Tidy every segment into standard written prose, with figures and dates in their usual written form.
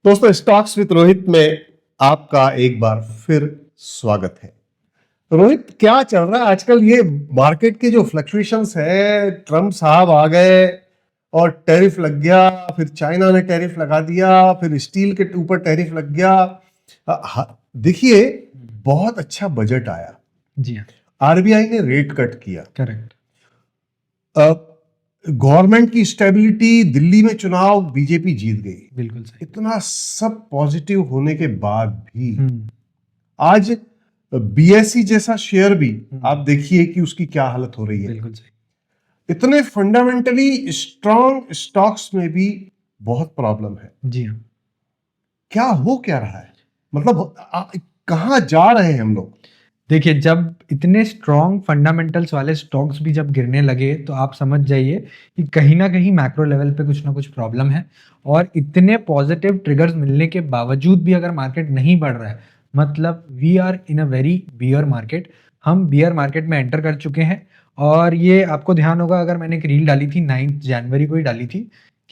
दोस्तों, stocks with Rohit में आपका एक बार फिर स्वागत है। रोहित, क्या चल रहा है आजकल? ये मार्केट के जो फ्लक्चुएशंस है, ट्रम्प साहब आ गए और टैरिफ लग गया, फिर चाइना ने टैरिफ लगा दिया, फिर स्टील के ऊपर टैरिफ लग गया। देखिए, बहुत अच्छा बजट आया। जी हाँ, आरबीआई ने रेट कट किया। करेक्ट। गवर्नमेंट की स्टेबिलिटी, दिल्ली में चुनाव, बीजेपी जीत गई। बिल्कुल सही। इतना सब पॉजिटिव होने के बाद भी हम्म, आज बीएसई जैसा शेयर भी हम्म, आप देखिए कि उसकी क्या हालत हो रही है। बिल्कुल सही। इतने फंडामेंटली स्ट्रांग स्टॉक्स में भी बहुत प्रॉब्लम है। जी हाँ, क्या हो क्या रहा है? मतलब कहाँ जा रहे हैं हम लोग? देखिए, जब इतने स्ट्रॉन्ग फंडामेंटल्स वाले स्टॉक्स भी जब गिरने लगे तो आप समझ जाइए कि कहीं ना कहीं मैक्रो लेवल पे कुछ ना कुछ प्रॉब्लम है। और इतने पॉजिटिव ट्रिगर्स मिलने के बावजूद भी अगर मार्केट नहीं बढ़ रहा है, मतलब we are in a very bear market. हम बियर मार्केट में एंटर कर चुके हैं। और ये आपको ध्यान होगा, अगर मैंने एक रील डाली थी 9 जनवरी को ही डाली थी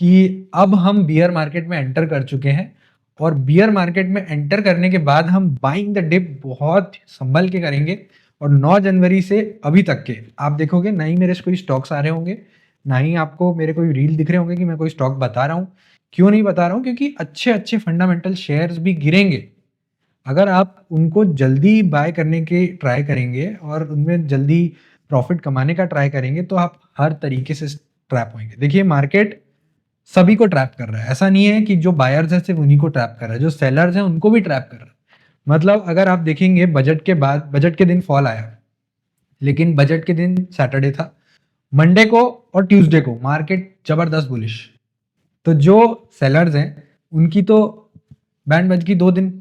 कि अब हम बियर मार्केट में एंटर कर चुके हैं। और बियर मार्केट में एंटर करने के बाद हम बाइंग द डिप बहुत संभल के करेंगे। और 9 जनवरी से अभी तक के आप देखोगे, ना ही मेरे कोई स्टॉक्स आ रहे होंगे, ना ही आपको मेरे कोई रील दिख रहे होंगे कि मैं कोई स्टॉक बता रहा हूँ। क्यों नहीं बता रहा हूँ? क्योंकि अच्छे अच्छे फंडामेंटल शेयर्स भी गिरेंगे। अगर आप उनको जल्दी बाय करने के ट्राई करेंगे और उनमें जल्दी प्रॉफिट कमाने का ट्राई करेंगे तो आप हर तरीके से ट्रैप होंगे। देखिए, मार्केट सभी को ट्रैप कर रहा है। ऐसा नहीं है कि जो बायर्स है सिर्फ उन्हीं को ट्रैप कर रहा है, जो सेलर्स हैं उनको भी ट्रैप कर रहा है। मतलब अगर आप देखेंगे, बजट के बाद, बजट के दिन फॉल आया, लेकिन बजट के दिन सैटरडे था, मंडे को और ट्यूसडे को मार्केट जबरदस्त बुलिश। तो जो सेलर्स हैं उनकी तो बैंड बज गई 2 दिन।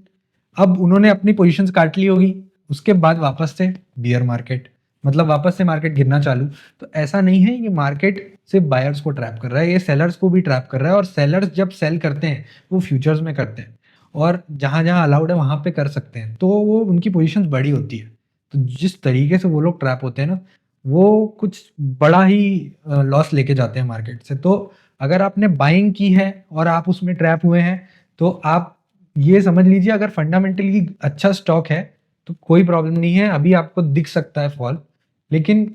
अब उन्होंने अपनी पोजीशंस काट ली होगी, उसके बाद वापस से बियर मार्केट, मतलब वापस से मार्केट गिरना चालू। तो ऐसा नहीं है ये मार्केट सिर्फ बायर्स को ट्रैप कर रहा है, ये सेलर्स को भी ट्रैप कर रहा है। और सेलर्स जब सेल करते हैं वो फ्यूचर्स में करते हैं, और जहां जहां अलाउड है वहां पे कर सकते हैं, तो वो उनकी पोजीशंस बड़ी होती है। तो जिस तरीके से वो लोग ट्रैप होते हैं ना, वो कुछ बड़ा ही लॉस लेके जाते हैं मार्केट से। तो अगर आपने बाइंग की है और आप उसमें ट्रैप हुए हैं, तो आप ये समझ लीजिए, अगर फंडामेंटली अच्छा स्टॉक है तो कोई प्रॉब्लम नहीं है, अभी आपको दिख सकता है फॉल, लेकिन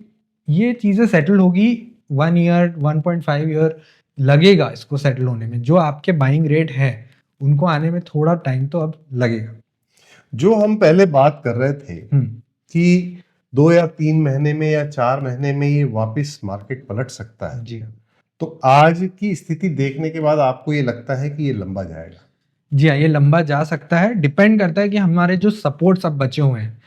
ये चीज़ें सेटल होगी। 1 ईयर, 1.5 ईयर लगेगा इसको सेटल होने में। जो आपके बाइंग रेट है उनको आने में थोड़ा टाइम तो अब लगेगा। जो हम पहले बात कर रहे थे हम्म, कि 2 या 3 महीने में या 4 महीने में ये वापस मार्केट पलट सकता है, जी हाँ। तो आज की स्थिति देखने के बाद आपको ये लगता है कि ये लंबा जाएगा? जी हाँ, ये लंबा जा सकता है। डिपेंड करता है कि हमारे जो सपोर्ट्स अब बचे हुए हैं,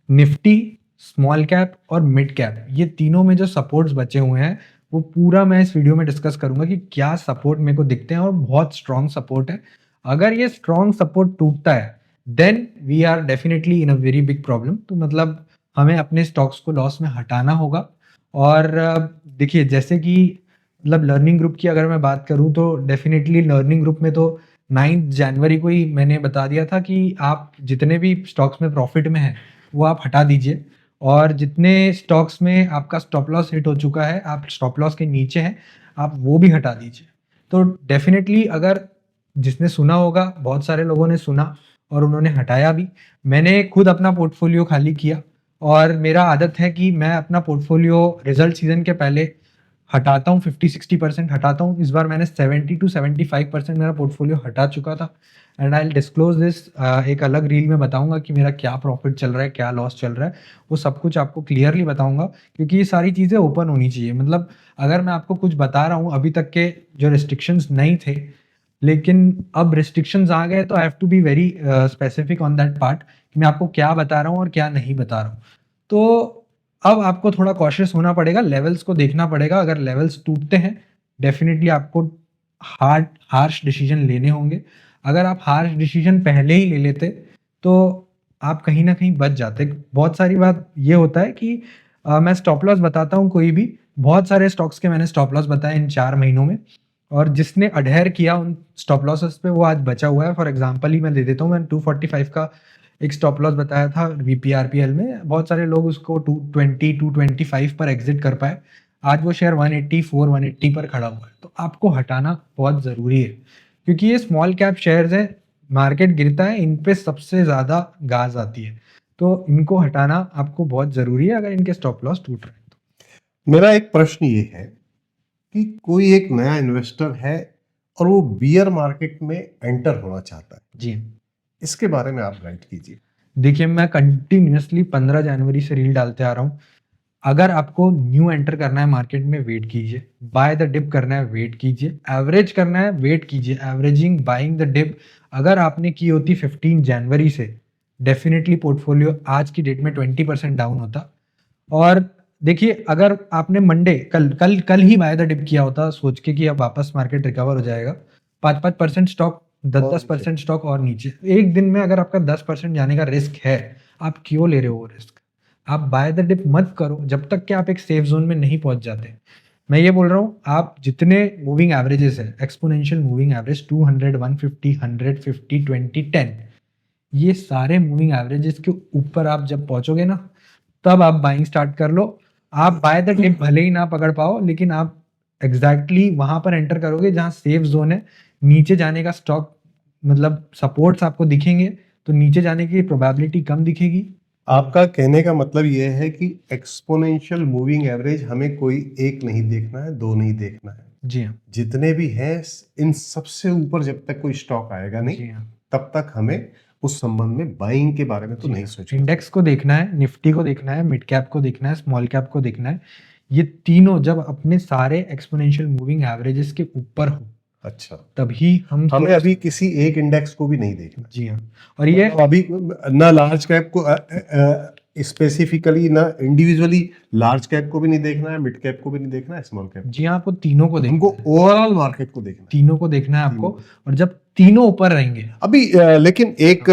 निफ्टी, स्मॉल कैप और मिड कैप, ये तीनों में जो सपोर्ट्स बचे हुए हैं वो पूरा मैं इस वीडियो में डिस्कस करूंगा कि क्या सपोर्ट मेरे को दिखते हैं। और बहुत स्ट्रॉन्ग सपोर्ट है। अगर ये स्ट्रॉन्ग सपोर्ट टूटता है then we are definitely in a very big problem. तो मतलब हमें अपने स्टॉक्स को लॉस में हटाना होगा। और देखिए, जैसे कि मतलब लर्निंग ग्रुप की अगर मैं बात करूं तो डेफिनेटली लर्निंग ग्रुप में तो 9 जनवरी को ही मैंने बता दिया था कि आप जितने भी स्टॉक्स में प्रॉफिट में हैं वो आप हटा दीजिए। और जितने स्टॉक्स में आपका स्टॉप लॉस हिट हो चुका है, आप स्टॉप लॉस के नीचे हैं, आप वो भी हटा दीजिए। तो डेफिनेटली अगर जिसने सुना होगा, बहुत सारे लोगों ने सुना और उन्होंने हटाया भी। मैंने खुद अपना पोर्टफोलियो खाली किया। और मेरा आदत है कि मैं अपना पोर्टफोलियो रिजल्ट सीजन के पहले हटाता हूँ, 50-60% हटाता हूँ। इस बार मैंने 70-75% मेरा पोर्टफोलियो हटा चुका था। And I will disclose this, एक अलग रील में बताऊंगा कि मेरा क्या प्रॉफिट चल रहा है, क्या लॉस चल रहा है। वो सब कुछ आपको क्लियरली बताऊंगा, क्योंकि ये सारी चीज़ें ओपन होनी चाहिए। मतलब अगर मैं आपको कुछ बता रहा हूँ, अभी तक के जो रिस्ट्रिक्शंस नहीं थे, लेकिन अब रिस्ट्रिक्शंस आ गए, तो I have to be very specific on that part कि मैं आपको क्या बता रहा हूँ और क्या नहीं बता रहा हूँ। तो अब आपको थोड़ा कॉशियस होना पड़ेगा, लेवल्स को देखना पड़ेगा। अगर लेवल्स टूटते हैं, डेफिनेटली आपको हार्श डिसीजन लेने होंगे। अगर आप हार्श डिसीजन पहले ही ले लेते तो आप कहीं ना कहीं बच जाते। बहुत सारी बात ये होता है कि मैं स्टॉप लॉस बताता हूँ कोई भी, बहुत सारे स्टॉक्स के मैंने स्टॉप लॉस बताए इन 4 महीनों में, और जिसने अडहेर किया उन स्टॉप लॉसेस पे वो आज बचा हुआ है। फॉर एग्जांपल ही मैं दे देता हूँ, मैंने 245 का एक स्टॉप लॉस बताया था वीपीआरपीएल में। बहुत सारे लोग उसको 220 225 पर एग्जिट कर पाए। आज वो शेयर 184 180 पर खड़ा हुआ है। तो आपको हटाना बहुत ज़रूरी है, क्योंकि ये स्मॉल कैप शेयर्स हैं, मार्केट गिरता है, इन पे सबसे ज़्यादा गाज आती है, तो इनको हटाना आपको बहुत ज़रूरी है अगर इनके स्टॉप लॉस टूट रहे हैं तो। मेरा एक प्रश्न ये है कि कोई एक नया इन्वेस्टर है और वो बियर मार्केट में एंटर होना चाहता है, जी, इसके बारे में आप गाइड कीजिए। देखिए मैं कंटिन्यूअसली 15 जनवरी से रील डालते आ रहा हूँ। अगर आपको न्यू एंटर करना है मार्केट में, वेट कीजिए। बाय द डिप करना है, वेट कीजिए। एवरेज करना है, वेट कीजिए। एवरेजिंग, बाइंग द डिप अगर आपने की होती 15 जनवरी से, डेफिनेटली पोर्टफोलियो आज की डेट में 20% डाउन होता। और देखिए अगर आपने मंडे कल कल कल ही बाय द डिप किया होता सोच के कि अब वापस मार्केट रिकवर हो जाएगा, 5% स्टॉक, और 10% स्टॉक और नीचे, एक दिन में अगर आपका 10% जाने का रिस्क है, आप क्यों ले रहे हो वो रिस्क? आप बाय द डिप मत करो जब तक कि आप एक सेफ जोन में नहीं पहुंच जाते। मैं ये बोल रहा हूँ, आप जितने मूविंग एवरेजेस है, एक्सपोनेंशियल मूविंग एवरेज 200, 150, 100, 50, 20, 10, ये सारे मूविंग एवरेजेस के ऊपर आप जब पहुंचोगे ना, तब आप बाइंग स्टार्ट कर लो। आप बाय द डिप भले ही ना पकड़ पाओ, लेकिन आप एग्जैक्टली वहां पर एंटर करोगे जहां सेफ जोन है। नीचे जाने का स्टॉक, मतलब सपोर्ट्स आपको दिखेंगे, तो नीचे जाने की प्रोबेबिलिटी कम दिखेगी। आपका कहने का मतलब ये है कि एक्सपोनेंशियल मूविंग एवरेज हमें कोई एक नहीं देखना है, दो नहीं देखना है, जी हाँ, जितने भी हैं इन सबसे ऊपर जब तक कोई स्टॉक आएगा नहीं, जी हाँ, तब तक हमें उस संबंध में बाइंग के बारे में तो नहीं सोचना। इंडेक्स को देखना है, निफ्टी को देखना है, मिड कैप को देखना है, स्मॉल कैप को देखना है। ये तीनों जब अपने सारे एक्सपोनेंशियल मूविंग एवरेजेस के ऊपर हो, अच्छा, तभी हम हमें अभी किसी एक इंडेक्स को भी नहीं देखना। जी हाँ, और ये मतलब अभी ना लार्ज कैप को स्पेसिफिकली, ना इंडिविजुअली लार्ज कैप को भी नहीं देखना है, मिड कैप को भी नहीं देखना है, स्मॉल कैप, जी हाँ, आपको तीनों को देखना हमको है, ओवरऑल मार्केट को देखना है। तीनों को देखना है आपको। और जब तीनों ऊपर रहेंगे, अभी लेकिन एक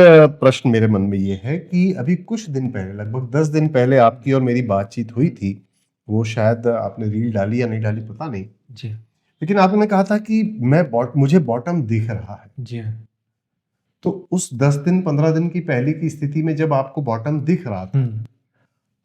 प्रश्न मेरे मन में ये है कि अभी कुछ दिन पहले, लगभग 10 दिन पहले आपकी और मेरी बातचीत हुई थी, वो शायद आपने रील डाली या नहीं डाली पता नहीं, जी हाँ, लेकिन आपने कहा था कि मुझे बॉटम दिख रहा है। जी हाँ, तो उस 10 दिन 15 दिन की पहले की स्थिति में जब आपको बॉटम दिख रहा था,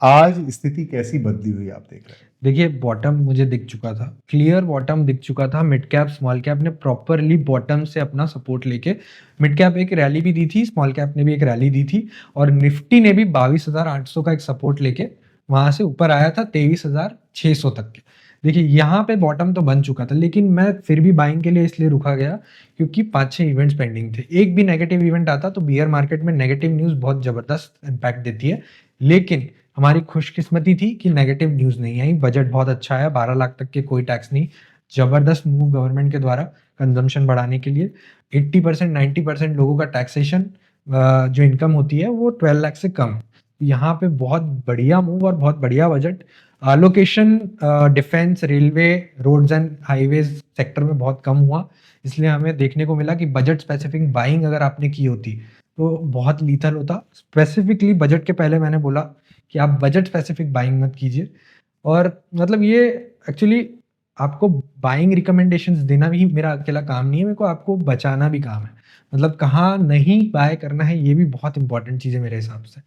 आज स्थिति कैसी बदली हुई आप देख रहे हैं? देखिए बॉटम मुझे दिख चुका था, क्लियर बॉटम दिख चुका था। मिड कैप स्मॉल कैप ने प्रॉपरली बॉटम से अपना सपोर्ट लेके, मिड कैप एक रैली भी दी थी, स्मॉल कैप ने भी एक रैली दी थी, और निफ्टी ने भी 22,800 का एक सपोर्ट लेके वहां से ऊपर आया था 23,600 तक के। देखिए यहाँ पे बॉटम तो बन चुका था, लेकिन मैं फिर भी बाइंग के लिए इसलिए रुका गया क्योंकि 5-6 इवेंट्स पेंडिंग थे। एक भी नेगेटिव इवेंट आता तो बियर मार्केट में नेगेटिव न्यूज बहुत जबरदस्त इंपैक्ट देती है, लेकिन हमारी खुशकिस्मती थी कि नेगेटिव न्यूज़ नहीं आई। बजट बहुत अच्छा है, 12 लाख तक के कोई टैक्स नहीं, ज़बरदस्त मूव गवर्नमेंट के द्वारा कंजम्पशन बढ़ाने के लिए। 80% 90% लोगों का टैक्सेशन जो इनकम होती है वो 12 लाख से कम। यहाँ पे बहुत बढ़िया मूव और बहुत बढ़िया budget. Allocation defence, railway, roads and highways sector में बहुत कम हुआ, इसलिए हमें देखने को मिला कि बजट स्पेसिफिक बाइंग अगर आपने की होती तो बहुत लीथल होता। स्पेसिफिकली बजट के पहले मैंने बोला कि आप बजट स्पेसिफिक बाइंग मत कीजिए। और मतलब ये एक्चुअली आपको बाइंग रिकमेंडेशंस देना भी मेरा अकेला काम नहीं है, मेरे को आपको बचाना भी काम है। मतलब कहाँ नहीं बाय करना है, ये भी बहुत इंपॉर्टेंट चीज़ है मेरे हिसाब से।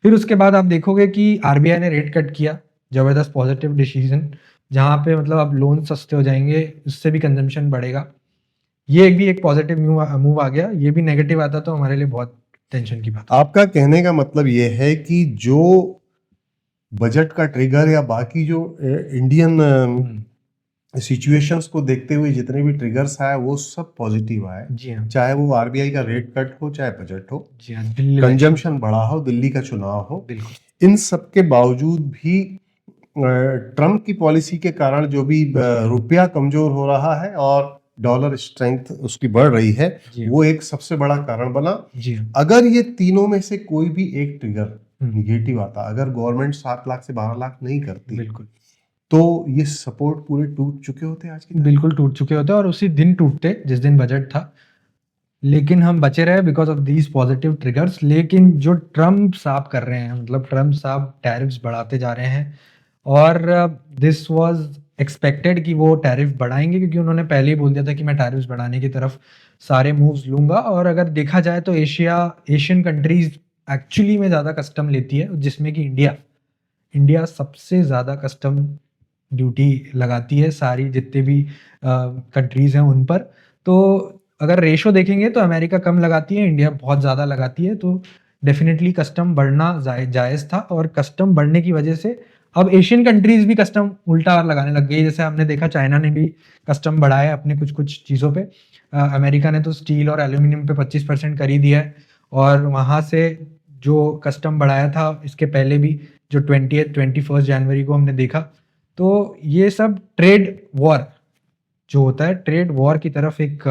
फिर उसके बाद आप देखोगे कि आरबीआई ने रेट कट किया, ज़बरदस्त पॉजिटिव डिसीजन, जहाँ पे मतलब अब लोन सस्ते हो जाएंगे, उससे भी कंजम्पशन बढ़ेगा। ये भी एक पॉजिटिव मूव आ गया। ये भी नेगेटिव आता तो हमारे लिए बहुत टेंशन की बात। आपका कहने का मतलब ये है कि जो बजट का ट्रिगर या बाकी जो इंडियन सिचुएशंस को देखते हुए जितने भी ट्रिगर्स आए वो सब पॉजिटिव आए, जी हाँ, चाहे वो आरबीआई का रेट कट हो, चाहे बजट हो, जी हाँ, दिल्ली कंजम्पशन बढ़ा हो, दिल्ली का चुनाव हो, बिल्कुल, इन सब के बावजूद भी ट्रम्प की पॉलिसी के कारण जो भी रुपया कमजोर हो रहा है और डॉलर स्ट्रेंथ उसकी बढ़ रही है, जी वो एक सबसे बड़ा कारण बना। जी हाँ, अगर ये तीनों में से कोई भी एक ट्रिगर निगेटिव आता, अगर गवर्नमेंट 7 लाख से 12 लाख नहीं करती, बिल्कुल, तो ये सपोर्ट पूरे टूट चुके होते आज की तारीख। बिल्कुल टूट चुके होते और उसी दिन टूटते जिस दिन बजट था, लेकिन हम बचे रहे because of these positive triggers. लेकिन जो ट्रम्प साहब कर रहे हैं, मतलब ट्रम्प साहब टैरिफ्स बढ़ाते जा रहे हैं, और दिस वाज एक्सपेक्टेड कि वो टैरिफ बढ़ाएंगे, क्योंकि उन्होंने पहले ही बोल दिया था कि मैं टैरिफ्स बढ़ाने की तरफ सारे मूव्स लूंगा। और अगर देखा जाए तो एशियन कंट्रीज एक्चुअली में ज़्यादा कस्टम लेती है, जिसमें कि इंडिया सबसे ज़्यादा कस्टम ड्यूटी लगाती है सारी जितने भी कंट्रीज हैं उन पर। तो अगर रेशो देखेंगे तो अमेरिका कम लगाती है, इंडिया बहुत ज़्यादा लगाती है, तो डेफिनेटली कस्टम बढ़ना जायज़ था। और कस्टम बढ़ने की वजह से अब एशियन कंट्रीज भी कस्टम उल्टा लगाने लग गई। जैसे हमने देखा चाइना ने भी कस्टम बढ़ाया अपने कुछ कुछ चीज़ों पे। अमेरिका ने तो स्टील और एल्यूमिनियम पे 25% कर ही दिया है। और वहाँ से जो कस्टम बढ़ाया था इसके पहले भी, जो 21 जनवरी को हमने देखा। तो ये सब ट्रेड वॉर जो होता है, ट्रेड वॉर की तरफ एक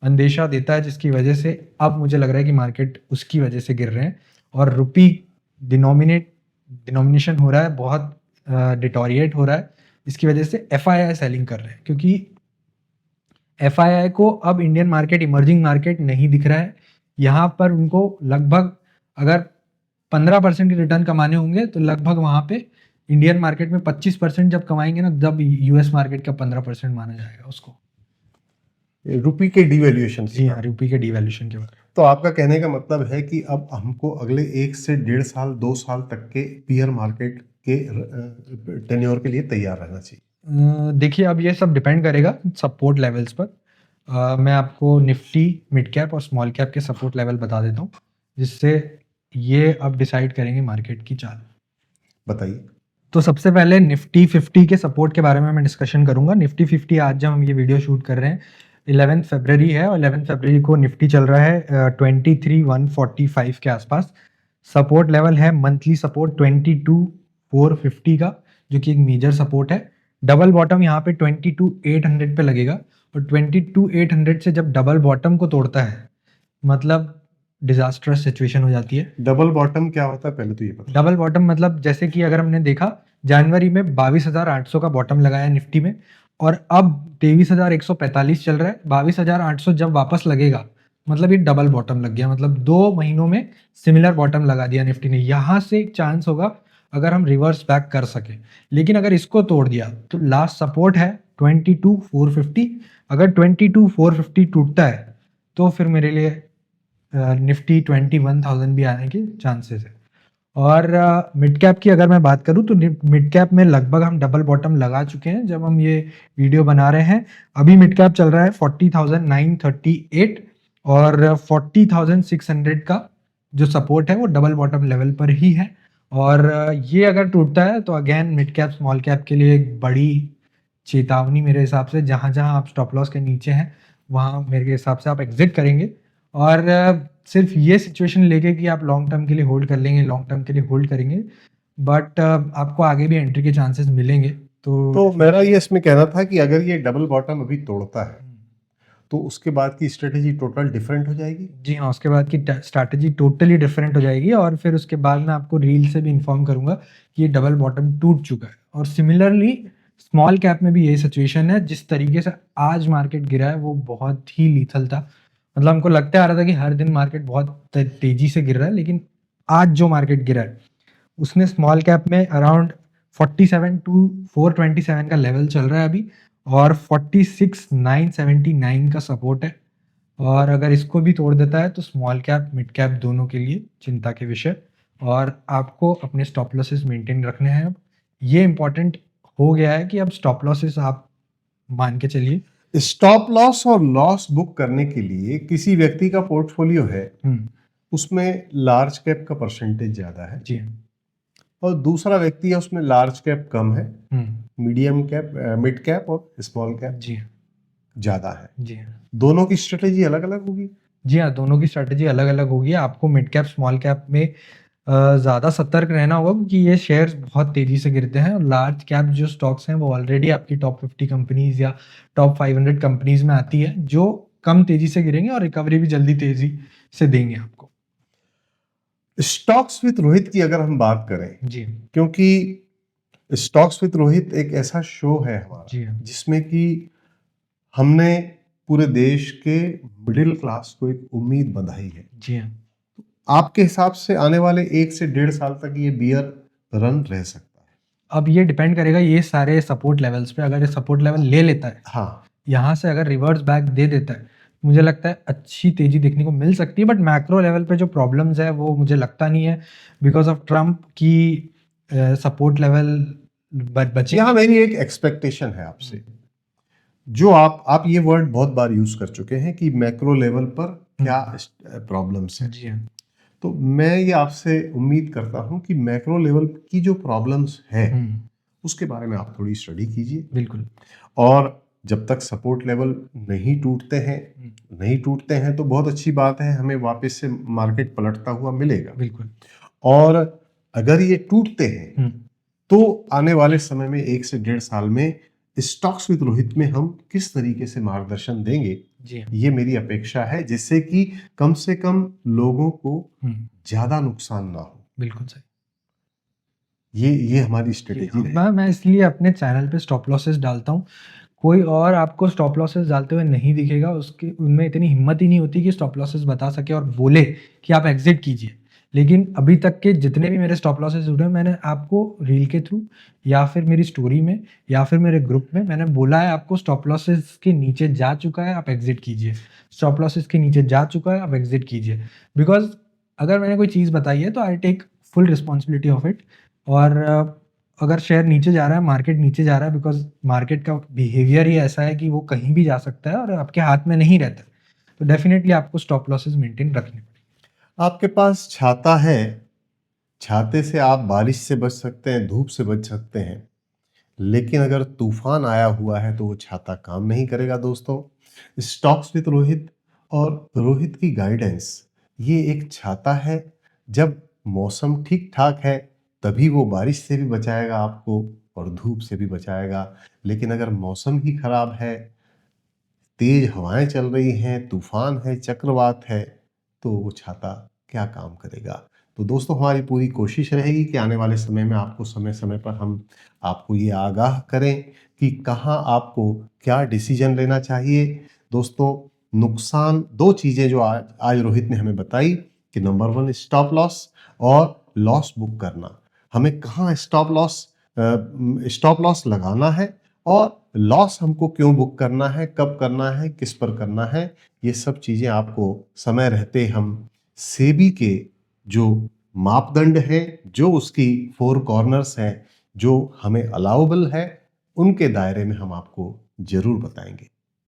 अंदेशा देता है, जिसकी वजह से अब मुझे लग रहा है कि मार्केट उसकी वजह से गिर रहे हैं। और रुपी डिनोमिनेशन हो रहा है, बहुत डिटोरिएट हो रहा है। इसकी वजह से एफआईआई सेलिंग कर रहे हैं, क्योंकि एफआईआई को अब इंडियन मार्केट इमर्जिंग मार्केट नहीं दिख रहा है। यहाँ पर उनको लगभग अगर 15% के रिटर्न कमाने होंगे तो लगभग वहाँ पे इंडियन मार्केट में 25% जब कमाएंगे ना, जब यूएस मार्केट का 15% माना जाएगा उसको। रुपी के डिवैल्यूएशन जी हाँ, रुपी के डिवैल्यूएशन के बारे में। तो आपका कहने का मतलब है कि अब हमको अगले 1 से 1.5 साल 2 साल तक के बियर मार्केट के टेन्योर के लिए तैयार रहना चाहिए। देखिए, अब ये सब डिपेंड करेगा सपोर्ट लेवल्स पर। मैं आपको निफ्टी, मिड कैप और स्मॉल कैप के सपोर्ट लेवल बता देता हूँ, जिससे ये अब डिसाइड करेंगे मार्केट की चाल। बताइए। तो सबसे पहले निफ्टी 50 के सपोर्ट के बारे में मैं डिस्कशन करूंगा। निफ्टी 50 आज जब हम ये वीडियो शूट कर रहे हैं 11 फरवरी है, और 11 फरवरी को निफ्टी चल रहा है 23,145 के आसपास। सपोर्ट लेवल है मंथली सपोर्ट 22,450 का, जो कि एक मेजर सपोर्ट है। डबल बॉटम यहाँ पे 22,800 पे लगेगा, और 22,800 से जब डबल बॉटम को तोड़ता है मतलब डिजास्टरस सिचुएशन हो जाती है। डबल बॉटम क्या होता है पहले तो ये बता। डबल बॉटम मतलब जैसे कि अगर हमने देखा जनवरी में 22,800 का बॉटम लगाया निफ्टी में, और अब 23,145 चल रहा है। 22,800 जब वापस लगेगा मतलब ये डबल बॉटम लग गया, मतलब 2 महीनों में सिमिलर बॉटम लगा दिया निफ्टी ने। यहाँ से एक चांस होगा अगर हम रिवर्स बैक कर सके, लेकिन अगर इसको तोड़ दिया तो लास्ट सपोर्ट है 22,450। अगर 22,450 टूटता है तो फिर मेरे लिए निफ्टी 21,000 भी आने के चांसेस है। और मिड कैप की अगर मैं बात करूं तो मिड कैप में लगभग हम डबल बॉटम लगा चुके हैं जब हम ये वीडियो बना रहे हैं। अभी मिड कैप चल रहा है 40,938, और 40,600 का जो सपोर्ट है वो डबल बॉटम लेवल पर ही है। और ये अगर टूटता है तो again mid cap small cap के लिए एक बड़ी चेतावनी मेरे हिसाब से। जहाँ जहाँ आप स्टॉप लॉस के नीचे हैं वहाँ मेरे हिसाब से आप एग्जिट करेंगे। और सिर्फ ये सिचुएशन लेके कि आप लॉन्ग टर्म के लिए होल्ड कर लेंगे, लॉन्ग टर्म के लिए होल्ड करेंगे, बट आपको आगे भी एंट्री के चांसेस मिलेंगे। तो मेरा ये इसमें कहना था कि अगर ये डबल बॉटम अभी तोड़ता है तो उसके बाद की स्ट्रेटेजी टोटल डिफरेंट हो जाएगी। जी हाँ, उसके बाद की स्ट्रैटेजी टोटली डिफरेंट हो जाएगी। और फिर उसके बाद मैं आपको रील से भी इन्फॉर्म करूंगा कि ये डबल बॉटम टूट चुका है। और सिमिलरली स्मॉल कैप में भी यही सिचुएशन है। जिस तरीके से आज मार्केट गिरा है वो बहुत ही लीथल था। मतलब हमको लगता आ रहा था कि हर दिन मार्केट बहुत तेजी से गिर रहा है, लेकिन आज जो मार्केट गिरा है उसमें स्मॉल कैप में अराउंड 47 टू 427 का लेवल चल रहा है अभी, और 46,979 का सपोर्ट है। और अगर इसको भी तोड़ देता है तो स्मॉल कैप मिड कैप दोनों के लिए चिंता के विषय। और आपको अपने स्टॉप लॉसेस मेंटेन रखने हैं। अब ये इंपॉर्टेंट हो गया है कि अब स्टॉप लॉसेस आप मान के चलिए। स्टॉप लॉस और लॉस बुक करने के लिए किसी व्यक्ति का पोर्टफोलियो है, उसमें लार्ज कैप का परसेंटेज ज्यादा है जी, और दूसरा व्यक्ति है उसमें लार्ज कैप कम है, मीडियम कैप, मिड कैप और स्मॉल कैप जी ज्यादा है। जी दोनों की स्ट्रेटेजी अलग अलग होगी। जी हाँ, दोनों की स्ट्रेटजी अलग अलग होगी। आपको मिड कैप स्मॉल कैप में ज़्यादा सतर्क रहना होगा, क्योंकि ये शेयर्स बहुत तेज़ी से गिरते हैं। और लार्ज कैप जो स्टॉक्स हैं वो ऑलरेडी आपकी टॉप 50 कंपनीज या टॉप 500 कंपनीज में आती है, जो कम तेज़ी से गिरेंगे और रिकवरी भी जल्दी तेज़ी से देंगे आपको। स्टॉक्स विद रोहित की अगर हम बात करें, जी, क्योंकि स्टॉक्स विद रोहित एक ऐसा शो है हमारा जी हाँ, जिसमें कि हमने पूरे देश के मिडिल क्लास को एक उम्मीद बंधाई है। जी हाँ। आपके हिसाब से आने वाले 1 से 1.5 साल तक ये बियर रन रह सकता है? अब ये डिपेंड करेगा ये सारे सपोर्ट लेवल्स पे। अगर ये सपोर्ट लेवल ले लेता है, हाँ, यहाँ से अगर रिवर्स बैक दे देता है, मुझे लगता है अच्छी तेजी देखने को मिल सकती है। बट मैक्रो लेवल पे जो प्रॉब्लम्स है वो मुझे लगता नहीं है बिकॉज ऑफ ट्रम्प की सपोर्ट लेवल बचे। यहाँ मेरी एक एक्सपेक्टेशन है आपसे। जो आप ये वर्ड बहुत बार यूज कर चुके हैं कि मैक्रो लेवल पर क्या प्रॉब्लम्स हैं। जी हाँ। तो मैं ये आपसे उम्मीद करता हूं कि मैक्रो लेवल की जो प्रॉब्लम्स है उसके बारे में आप थोड़ी स्टडी कीजिए, बिल्कुल। और जब तक सपोर्ट लेवल नहीं टूटते हैं तो बहुत अच्छी बात है, हमें वापस से मार्केट पलटता हुआ मिलेगा। बिल्कुल। और अगर ये टूटते हैं हम्म। तो आने वाले समय में 1 से 1.5 साल में स्टॉक्स विद रोहित में हम किस तरीके से मार्गदर्शन देंगे, जी हाँ। ये मेरी अपेक्षा है, जिससे कि कम से कम लोगों को ज्यादा नुकसान ना हो। बिल्कुल सही। ये हमारी जी स्ट्रेटेजी हाँ, है। मैं इसलिए अपने चैनल पे स्टॉप लॉसेस डालता हूँ। कोई और आपको स्टॉप लॉसेस डालते हुए नहीं दिखेगा, उसकी उनमें इतनी हिम्मत ही नहीं होती कि स्टॉप लॉसेस बता सके और बोले कि आप एग्जिट कीजिए। लेकिन अभी तक के जितने भी मेरे स्टॉप लॉसेस जुड़े हैं, मैंने आपको रील के थ्रू या फिर मेरी स्टोरी में या फिर मेरे ग्रुप में मैंने बोला है आपको स्टॉप लॉसेस के नीचे जा चुका है, आप एग्जिट कीजिए। स्टॉप लॉसेस के नीचे जा चुका है, आप एग्जिट कीजिए। बिकॉज अगर मैंने कोई चीज़ बताई है तो I take full responsibility of it. और अगर शेयर नीचे जा रहा है, मार्केट नीचे जा रहा है, बिकॉज मार्केट का बिहेवियर ही ऐसा है कि वो कहीं भी जा सकता है और आपके हाथ में नहीं रहता, तो डेफिनेटली आपको स्टॉप लॉसेस मेंटेन रखने पड़ेंगे। आपके पास छाता है, छाते से आप बारिश से बच सकते हैं, धूप से बच सकते हैं, लेकिन अगर तूफान आया हुआ है तो वो छाता काम नहीं करेगा। दोस्तों, स्टॉक्स विद रोहित और रोहित की गाइडेंस ये एक छाता है। जब मौसम ठीक ठाक है तभी वो बारिश से भी बचाएगा आपको और धूप से भी बचाएगा, लेकिन अगर मौसम ही खराब है, तेज हवाएं चल रही हैं, तूफान है, चक्रवात है, तो वो छाता क्या काम करेगा। तो दोस्तों, हमारी पूरी कोशिश रहेगी कि आने वाले समय में आपको समय समय पर हम आपको ये आगाह करें कि कहाँ आपको क्या डिसीजन लेना चाहिए। दोस्तों, नुकसान, दो चीज़ें जो आज रोहित ने हमें बताई कि नंबर 1 स्टॉप लॉस और लॉस बुक करना। हमें कहाँ स्टॉप लॉस लगाना है और लॉस हमको क्यों बुक करना है, कब करना है, किस पर करना है, ये सब चीज़ें आपको समय रहते हम सेबी के जो मापदंड है, जो उसकी 4 कॉर्नर्स हैं, जो हमें अलाउबल है, उनके दायरे में हम आपको ज़रूर बताएंगे।